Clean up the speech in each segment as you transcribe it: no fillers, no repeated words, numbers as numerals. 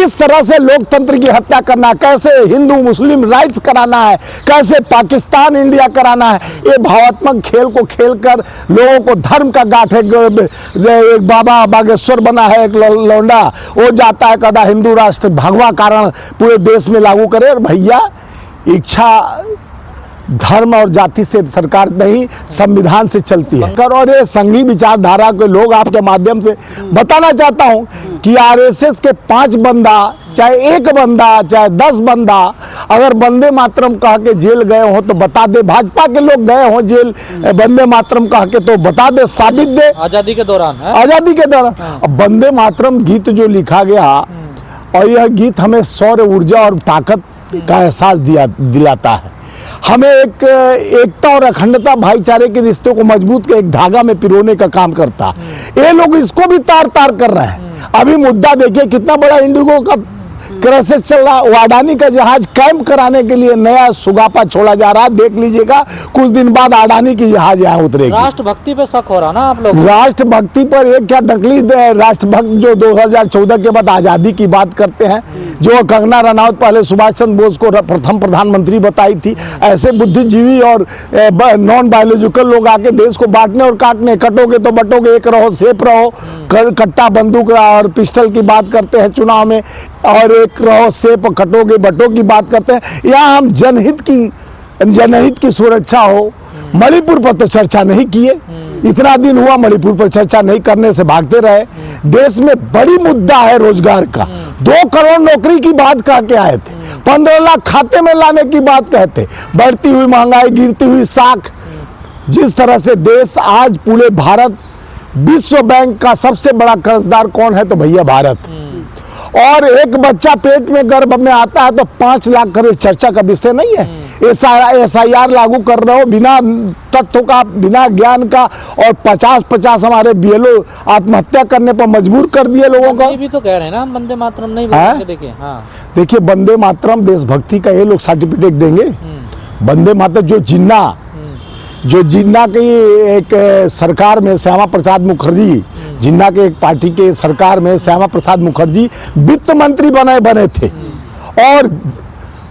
किस तरह से लोकतंत्र की हत्या करना, कैसे हिंदू मुस्लिम राइट्स कराना है, कैसे पाकिस्तान इंडिया कराना है, ये भावात्मक खेल को खेलकर लोगों को धर्म का गांठ है। एक बाबा बागेश्वर बना है, एक लौंडा, वो जाता है कहता हिंदू राष्ट्र भगवा कारण पूरे देश में लागू करे। और भैया इच्छा धर्म और जाति से सरकार नहीं, संविधान से चलती है। और ये संघी विचारधारा के लोग आपके माध्यम से बताना चाहता हूं कि आरएसएस के 5 बंदा, चाहे 1 बंदा, चाहे 10 बंदा, अगर वंदे मातरम कह के जेल गए हो तो बता दे। भाजपा के लोग गए हो जेल वंदे मातरम कह के तो बता दे, साबित दे। आजादी के दौरान आजादी के दौरान अब वंदे मातरम गीत जो लिखा गया, और यह गीत हमें सौर ऊर्जा और ताकत का एहसास दिलाता है। हमें एक एकता और अखंडता, भाईचारे के रिश्तों को मजबूत के एक धागा में पिरोने का काम करता। ये लोग इसको भी तार तार कर रहे हैं। अभी मुद्दा देखिए कितना बड़ा इंडिगो का क्राइसिस चल रहा। वो अडानी का जहाज कैंप कराने के लिए नया सुगापा छोड़ा जा रहा है। देख लीजिएगा कुछ दिन बाद अडानी की जहाज यहाँ उतरेगी। राष्ट्रभक्ति पे शक हो रहा ना आप लोग? राष्ट्रभक्ति पर एक क्या नकली राष्ट्रभक्त जो 2014 के बाद आजादी की बात करते हैं, जो कंगना रनौत पहले सुभाष चंद्र बोस को प्रथम प्रधानमंत्री बताई थी। ऐसे बुद्धिजीवी और नॉन बायोलॉजिकल लोग आके देश को बांटने और काटने, कटोगे तो बटोगे, एक रहो सेफ रहो, कट्टा बंदूक और पिस्टल की बात करते हैं चुनाव में, और एक रहो सेफ कटोगे बटो की बात करते हैं। यहाँ हम जनहित की सुरक्षा हो। मणिपुर पर तो चर्चा नहीं किए, इतना दिन हुआ मणिपुर पर चर्चा नहीं करने से भागते रहे। देश में बड़ी मुद्दा है रोजगार का। 2 करोड़ नौकरी की बात कह के आए थे, 15 लाख खाते में लाने की बात कहते। बढ़ती हुई महंगाई, गिरती हुई साख, जिस तरह से देश आज पूरे भारत, विश्व बैंक का सबसे बड़ा कर्जदार कौन है तो भैया भारत। और एक बच्चा पेट में गर्भ में आता है तो 5 लाख करोड़, चर्चा का विषय नहीं है। SIR लागू कर रहे हो बिना तथ्यों का, बिना ज्ञान का, और 50-50 हमारे BLO आत्महत्या करने पर मजबूर कर दिए लोगों को। ये भी तो कह रहे हैं ना वंदे मातरम नहीं बोलेंगे। देखिए देखिए वंदे मातरम देशभक्ति का ये लोग सर्टिफिकेट देंगे। वंदे मातरम जो जिन्ना की एक सरकार में श्यामा प्रसाद मुखर्जी, जिन्ना के एक पार्टी के सरकार में श्यामा प्रसाद मुखर्जी वित्त मंत्री बने थे। और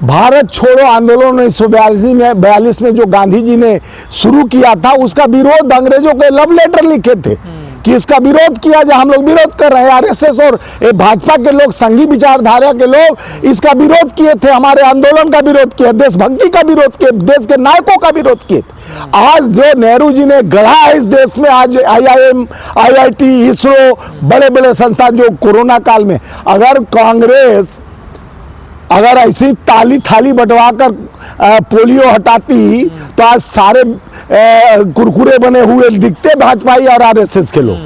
भारत छोड़ो आंदोलन 1942 में जो गांधी जी ने शुरू किया था, उसका विरोध अंग्रेजों के लव लेटर लिखे थे कि इसका विरोध किया जाए। हम लोग विरोध कर रहे हैं। आरएसएस और भाजपा के लोग, संघी विचारधारा के लोग इसका विरोध किए थे, हमारे आंदोलन का विरोध किया, देशभक्ति का विरोध किया, देश के नायकों का विरोध किए थे। आज जो नेहरू जी ने गढ़ा है इस देश में, आज IIM, IIT, इसरो, बड़े बड़े संस्थान, जो कोरोना काल में अगर कांग्रेस अगर ऐसी ताली थाली बंटवा कर पोलियो हटाती तो आज सारे कुरकुरे बने हुए दिखते भाजपाई और आरएसएस के लोग।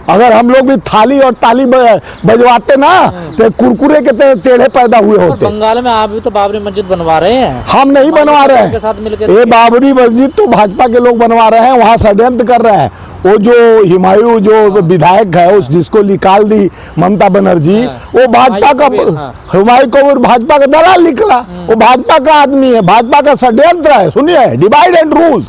अगर हम लोग भी थाली और ताली बजवाते ना तो कुरकुरे के टेढ़े पैदा हुए होते। बंगाल में आप भी तो बाबरी मस्जिद बनवा रहे हैं। हम नहीं बनवा रहे हैं, ये बाबरी मस्जिद तो भाजपा के लोग बनवा रहे हैं, वहाँ षड्यंत्र कर रहे हैं। वो जो हुमायूं जो विधायक है, उस जिसको निकाल दी ममता बनर्जी, वो भाजपा का, हुमायूं कबीर भाजपा का दलाल निकला। वो भाजपा का आदमी है, भाजपा का षड्यंत्र है। सुनिए, डिवाइड एंड रूल,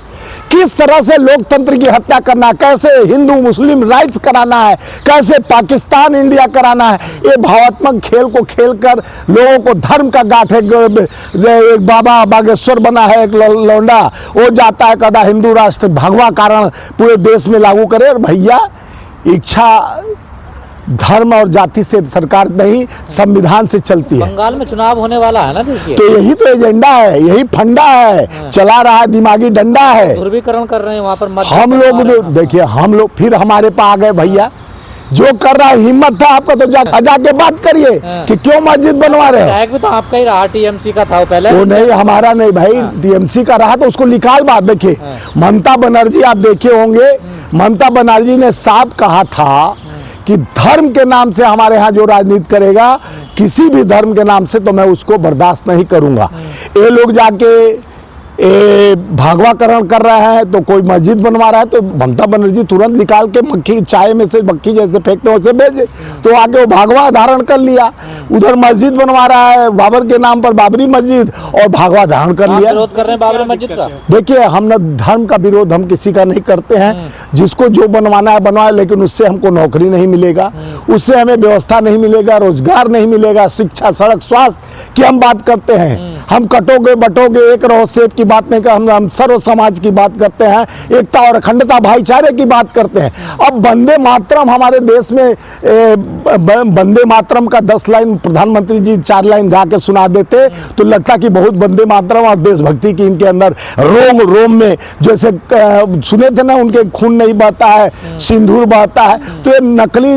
किस तरह से लोकतंत्र की हत्या करना, कैसे हिंदू मुस्लिम राइट्स कराना है, कैसे पाकिस्तान इंडिया कराना है, ये भावात्मक खेल को खेलकर लोगों को धर्म का गांठ है। एक बाबा बागेश्वर बना है, एक लौंडा, वो जाता है कहता हिंदू राष्ट्र भगवा कारण पूरे देश में लागू करे। और भैया इच्छा धर्म और जाति से सरकार नहीं, संविधान से चलती है। बंगाल में चुनाव होने वाला है ना, देखिए तो यही तो एजेंडा है, यही फंडा है, चला रहा है, दिमागी डंडा है। ध्रुवीकरण कर रहे हैं वहाँ पर। हम लोग देखिए, हम लोग फिर हमारे पास आ गए भैया। जो कर रहा है, हिम्मत था आपका तो जाके बात करिए कि क्यों मस्जिद बनवा रहे हैं। भी तो आपका ही रहा, TMC का था पहले। वो नहीं, हमारा नहीं भाई, TMC का रहा तो उसको निकाल। बात देखिए, ममता बनर्जी आप देखे होंगे, ममता बनर्जी ने साफ कहा था कि धर्म के नाम से हमारे यहाँ जो राजनीति करेगा, किसी भी धर्म के नाम से, तो मैं उसको बर्दाश्त नहीं करूंगा। ये लोग जाके ये भागवाकरण कर रहा है, तो कोई मस्जिद बनवा रहा है तो ममता बनर्जी तुरंत निकाल के मक्खी चाय में से मक्खी जैसे फेंकते वैसे भेजे, तो आगे वो भागवा धारण कर लिया। उधर मस्जिद बनवा रहा है बाबर के नाम पर, बाबरी मस्जिद, और भागवा धारण कर आप लिया। विरोध कर रहे हैं बाबरी मस्जिद का? देखिए, हम न धर्म का विरोध हम किसी का नहीं करते हैं, जिसको जो बनवाना है बनवाए, लेकिन उससे हमको नौकरी नहीं मिलेगा, उससे हमें व्यवस्था नहीं मिलेगा, रोजगार नहीं मिलेगा, शिक्षा, सड़क, स्वास्थ्य की हम बात करते हैं। हम कटोगे बटोगे एक रहो सेब की बात नहीं कर, हम सर्व समाज की बात करते हैं, एकता और अखंडता भाईचारे की बात करते हैं। अब वंदे मातरम हमारे देश में वंदे मातरम का 10 लाइन प्रधानमंत्री जी 4 लाइन गा के सुना देते तो लगता कि बहुत वंदे मातरम और देशभक्ति की इनके अंदर रोम रोम में, जैसे सुने थे ना, उनके खून नहीं बहता है, सिंदूर बहता है। तो ये नकली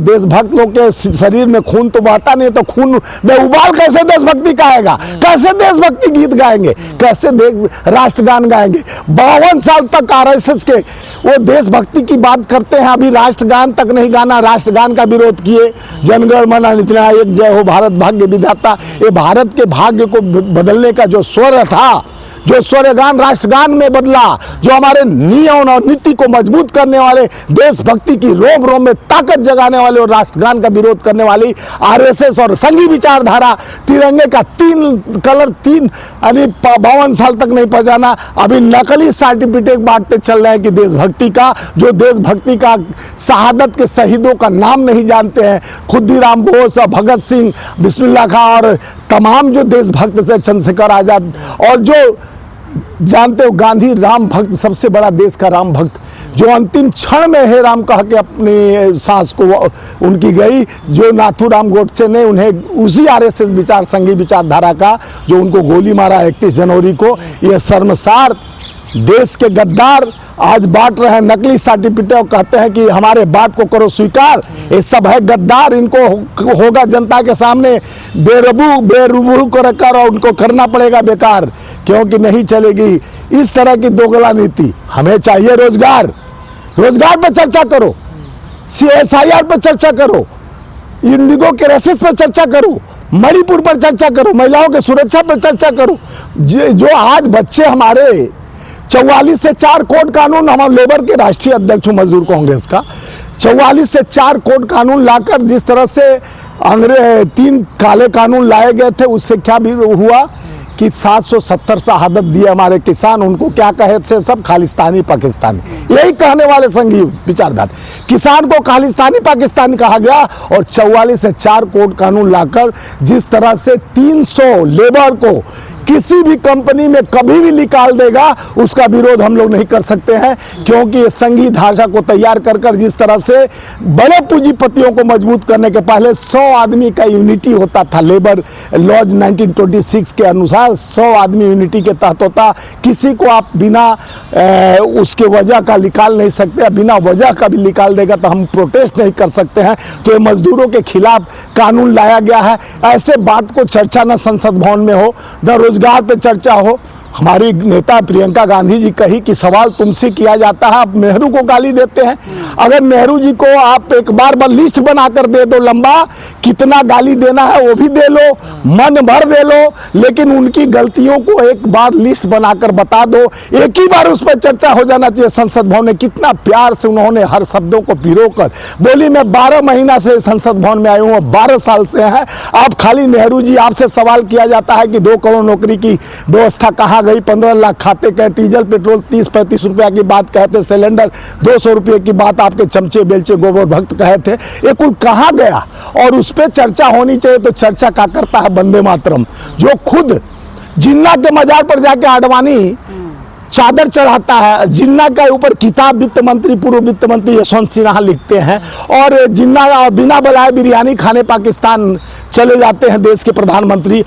देशभक्त लोग के शरीर में खून तो बहता नहीं, तो खून में उबाल कैसे देशभक्ति का आएगा? कैसे देशभक्ति गीत गाएंगे? कैसे राष्ट्रगान गाएंगे? 52 साल तक आरएसएस के वो देशभक्ति की बात करते हैं, अभी राष्ट्रगान तक नहीं गाना, राष्ट्रगान का विरोध किए। जनगण मन अधिनायक जय हो भारत भाग्य विधाता, ये भारत के भाग्य को बदलने का जो स्वर था, जो स्वरगान राष्ट्रगान में बदला, जो हमारे नियम और नीति को मजबूत करने वाले, देशभक्ति की रोम रोम में ताकत जगाने वाले और राष्ट्रगान का विरोध करने वाली आरएसएस और संघी विचारधारा, तिरंगे का 3 कलर 3 यानी 52 साल तक नहीं पहुंचाना, अभी नकली सर्टिफिकेट बांटते चल रहे हैं कि देशभक्ति का, जो देशभक्ति का शहादत के शहीदों का नाम नहीं जानते हैं, खुद्दीराम बोस और भगत सिंह, बिस्मिल्लाह खां और तमाम जो देशभक्त से, चंद्रशेखर आजाद, और जो जानते हो गांधी राम भक्त, सबसे बड़ा देश का राम भक्त, जो अंतिम क्षण में हे राम कह के अपनी सांस को उनकी गई, जो नाथूराम गोडसे ने उन्हें उसी आरएसएस विचार संघी विचारधारा का जो उनको गोली मारा 31 जनवरी को, ये शर्मसार देश के गद्दार आज बांट रहे हैं नकली सर्टिफिकेट और कहते हैं कि हमारे बात को करो स्वीकार। ये सब है गद्दार, इनको होगा जनता के सामने बेरूबरू कर और उनको करना पड़ेगा बेकार, क्योंकि नहीं चलेगी इस तरह की दोगला नीति। हमें चाहिए रोजगार, रोजगार पर चर्चा करो, CSIR पर चर्चा करो, इंडिगो के रेसेस पर चर्चा करो, मणिपुर पर चर्चा करो, महिलाओं की सुरक्षा पर चर्चा करो। जो आज बच्चे हमारे 44 से 4 कोड कानून, हम लेबर के राष्ट्रीय अध्यक्ष हूँ मजदूर कांग्रेस का, 44 से 4 कोड कानून लाकर जिस तरह से 3 काले कानून लाए गए थे, उससे क्या भी हुआ कि 770 शहादत दिए हमारे किसान। उनको क्या कहे थे सब? खालिस्तानी पाकिस्तानी, यही कहने वाले संघी विचारधारा। किसान को खालिस्तानी पाकिस्तानी कहा गया और 44 से 4 कोड कानून लाकर जिस तरह से 300 लेबर को किसी भी कंपनी में कभी भी निकाल देगा, उसका विरोध हम लोग नहीं कर सकते हैं, क्योंकि ये संघी ढांचा को तैयार कर कर जिस तरह से बड़े पूंजीपतियों को मजबूत करने के पहले 100 आदमी का यूनिटी होता था, लेबर लॉज 1926 के अनुसार 100 आदमी यूनिटी के तहत होता। किसी को आप बिना उसके वजह का निकाल नहीं सकते, बिना वजह का भी निकाल देगा तो हम प्रोटेस्ट नहीं कर सकते हैं। तो ये मजदूरों के खिलाफ कानून लाया गया है। ऐसे बात को चर्चा न संसद भवन में हो, न रोजगार पे चर्चा हो। हमारी नेता प्रियंका गांधी जी कही कि सवाल तुमसे किया जाता है, आप नेहरू को गाली देते हैं। अगर नेहरू जी को आप एक बार लिस्ट बनाकर दे दो लंबा, कितना गाली देना है वो भी दे लो, मन भर दे लो, लेकिन उनकी गलतियों को एक बार लिस्ट बनाकर बता दो। एक ही बार उस पर चर्चा हो जाना चाहिए संसद भवन में। कितना प्यार से उन्होंने हर शब्दों को पिरोकर बोली। मैं 12 महीना से संसद भवन में आई हूँ, 12 साल से हैं आप। खाली नेहरू जी आपसे सवाल किया जाता है कि 2 करोड़ नौकरी की व्यवस्था कहाँ गई, 15 लाख खाते कहे, डीजल पेट्रोल 30-35 रुपया की बात कहते, सिलेंडर 200 रुपये की बात आपके चमचे बेलचे गोबर भक्त कहे थे, ये कुल कहाँ गया? और उस पर चर्चा होनी चाहिए। तो चर्चा क्या करता है वंदे मातरम, जो खुद जिन्ना के मजार पर जाके आडवाणी चादर चढ़ाता है। जिन्ना के ऊपर किताब वित्त मंत्री, पूर्व वित्त मंत्री यशवंत सिन्हा लिखते हैं, और जिन्ना बिना बुलाए बिरयानी खाने पाकिस्तान चले जाते हैं देश के प्रधानमंत्री।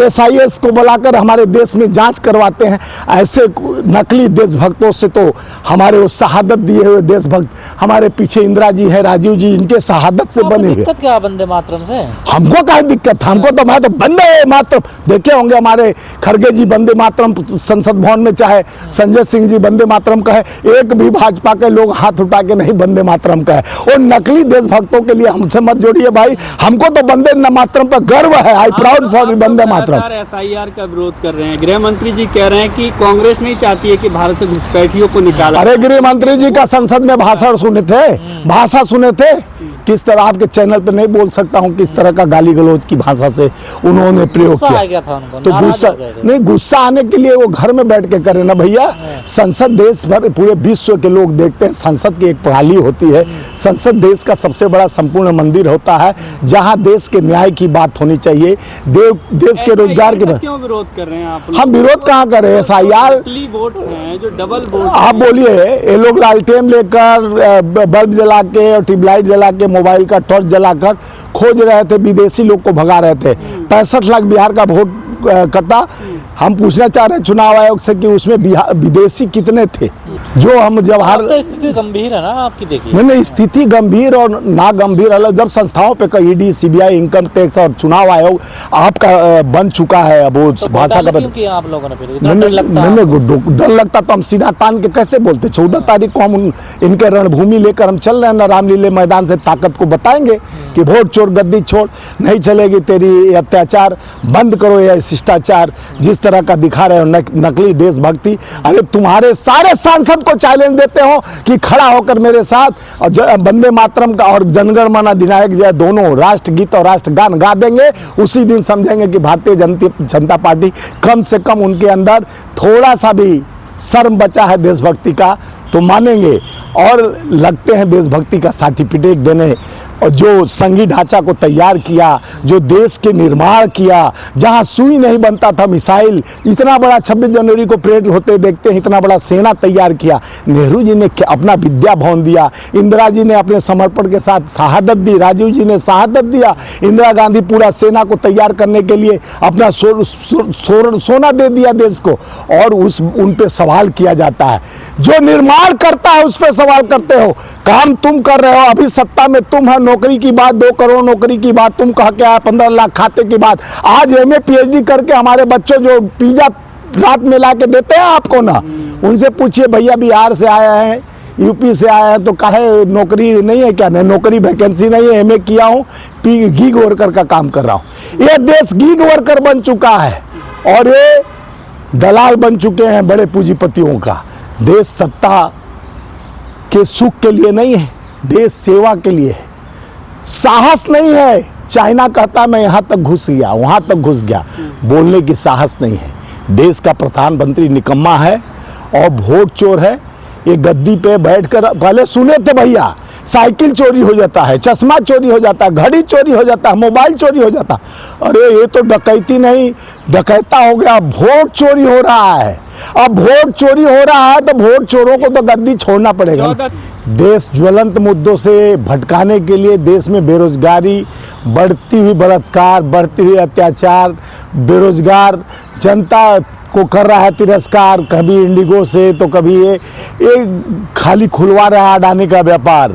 SIS को बुलाकर हमारे देश में जांच करवाते हैं। ऐसे नकली देशभक्तों से तो हमारे वो शहादत दिए हुए देशभक्त हमारे पीछे इंदिरा जी है, राजीव जी, इनके शहादत से बने हुए। दिक्कत क्या वंदे मातरम से? हमको क्या दिक्कत? हमको तो मैं तो वंदे मातरम देखे होंगे, हमारे खड़गे जी वंदे मातरम संसद भवन में चाहे संजय सिंह जी वंदे मातरम कहे, एक भी भाजपा के लोग हाथ उठा के नहीं वंदे मातरम कहे। और नकली देशभक्तों के लिए हमसे मत जोड़िए भाई, हमको तो वंदे मातरम पर गर्व है। I proud for Vande Mataram. SIR का विरोध कर रहे हैं, गृह मंत्री जी कह रहे हैं कि कांग्रेस नहीं चाहती है कि भारत से घुसपैठियों को निकाला। अरे गृह मंत्री जी का संसद में भाषण सुने थे, भाषा सुने थे, किस तरह आपके चैनल पे नहीं बोल सकता हूँ किस तरह का गाली गलौज की भाषा से उन्होंने प्रयोग गुस्सा किया। आ गया था उनको, तो नाराज गुस्सा हो गए थे। नहीं, गुस्सा आने के लिए वो घर में बैठ के करे ना भैया। संसद देश भर पूरे विश्व के लोग देखते हैं, संसद की एक प्रणाली होती है। संसद देश का सबसे बड़ा संपूर्ण मंदिर होता है जहाँ देश के न्याय की बात होनी चाहिए, देश के रोजगार की बात। क्यों विरोध कर रहे हैं आप लोग? हम विरोध कहाँ कर रहे हैं? SIR नकली वोट हैं जो डबल वोट आप बोलिए, ये लोग लालटेन लेकर बल्ब जला के और ट्यूबलाइट जला के मोबाइल का टॉर्च जलाकर खोज रहे थे, विदेशी लोग को भगा रहे थे। 65 लाख बिहार का वोट कटा। हम पूछना चाह रहे हैं चुनाव आयोग से कि उसमें विदेशी कितने थे? जो हम जवाहर अब तो स्थिति गंभीर है ना आपकी, देखिए। नहीं, स्थिति गंभीर और ना गंभीर अलग। जब संस्थाओं पे ईडी, CBI, इनकम टैक्स और चुनाव आयोग आपका बन चुका है, अब वो तो भाषा का क्यों किया आप लोगों ने फिर? इतना डर लगता है नहीं, डर लगता तो हम सीधा तान के कैसे बोलते। 14 तारीख को हम इनके रणभूमि लेकर हम चल रहे हैं ना, रामलीले मैदान से ताकत को बताएंगे कि वोट चोर गद्दी छोड़, नहीं चलेगी तेरी अत्याचार, बंद करो ये शिष्टाचार जिस तरह का दिखा रहे हो नकली देशभक्ति। अरे तुम्हारे सारे सांसद को चैलेंज देते हो कि खड़ा होकर मेरे साथ और वंदे मातरम का और जनगण मन अधिनायक जय दोनों राष्ट्रगीत और राष्ट्रगान गा देंगे। उसी दिन समझेंगे कि भारतीय जनता पार्टी कम से कम उनके अंदर थोड़ा सा भी शर्म बचा है देशभक्ति का, तो मानेंगे और लगते हैं देशभक्ति का सर्टिफिकेट देने। और जो संघीय ढांचा को तैयार किया, जो देश के निर्माण किया, जहां सुई नहीं बनता था मिसाइल, इतना बड़ा 26 जनवरी को परेड होते देखते हैं, इतना बड़ा सेना तैयार किया। नेहरू जी ने अपना विद्या भवन दिया, इंदिरा जी ने अपने समर्पण के साथ शहादत दी, राजीव जी ने शहादत दिया, इंदिरा गांधी पूरा सेना को तैयार करने के लिए अपना सोना दे दिया देश को। और उन पे सवाल किया जाता है, जो निर्माण करता है उस पर सवाल करते हो। काम तुम कर रहे हो, अभी सत्ता में तुम है, नौकरी की बात 2 करोड़ नौकरी की बात तुम कह के आए, 15 लाख खाते की बात। आज MA PhD करके हमारे बच्चों जो पिज्जा रात में ला के देते हैं आपको ना, उनसे पूछिए भैया बिहार से आया है, UP से आया है, तो कहे नौकरी नहीं है क्या? नहीं, नौकरी वैकेंसी नहीं है, MA किया हूँ, गीग वर्कर का काम कर रहा हूँ। ये देश गीग वर्कर बन चुका है और ये दलाल बन चुके हैं बड़े पूंजीपतियों का। देश सत्ता के सुख के लिए नहीं है, देश सेवा के लिए है। साहस नहीं है। चाइना कहता मैं यहाँ तक घुस गया, वहाँ तक घुस गया, बोलने की साहस नहीं है। देश का प्रधानमंत्री निकम्मा है और वोट चोर है। ये गद्दी पे बैठकर पहले सुने थे भैया, साइकिल चोरी हो जाता है, चश्मा चोरी हो जाता है, घड़ी चोरी हो जाता है, मोबाइल चोरी हो जाता है। अरे ये तो डकैती नहीं, डकैता हो गया, वोट चोरी हो रहा है। अब वोट चोरी हो रहा है तो वोट चोरों को तो गद्दी छोड़ना पड़ेगा। देश ज्वलंत मुद्दों से भटकाने के लिए देश में बेरोजगारी, बढ़ती हुई बलात्कार, बढ़ती हुई अत्याचार, बेरोजगार जनता को कर रहा है तिरस्कार, कभी इंडिगो से तो कभी ये खाली खुलवा रहा है अडानी का व्यापार।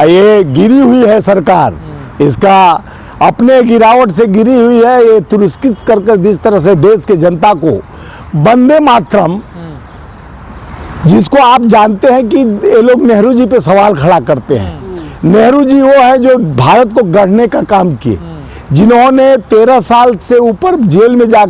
ये गिरी हुई है सरकार, इसका अपने गिरावट से गिरी हुई है। ये तिरस्कृत करके जिस तरह से देश के जनता को वंदे मातरम, जिसको आप जानते हैं कि ये लोग नेहरू जी पे सवाल खड़ा करते हैं। नेहरू जी वो है जो भारत को गढ़ने का काम किए, जिन्होंने 13 साल से ऊपर जेल में जा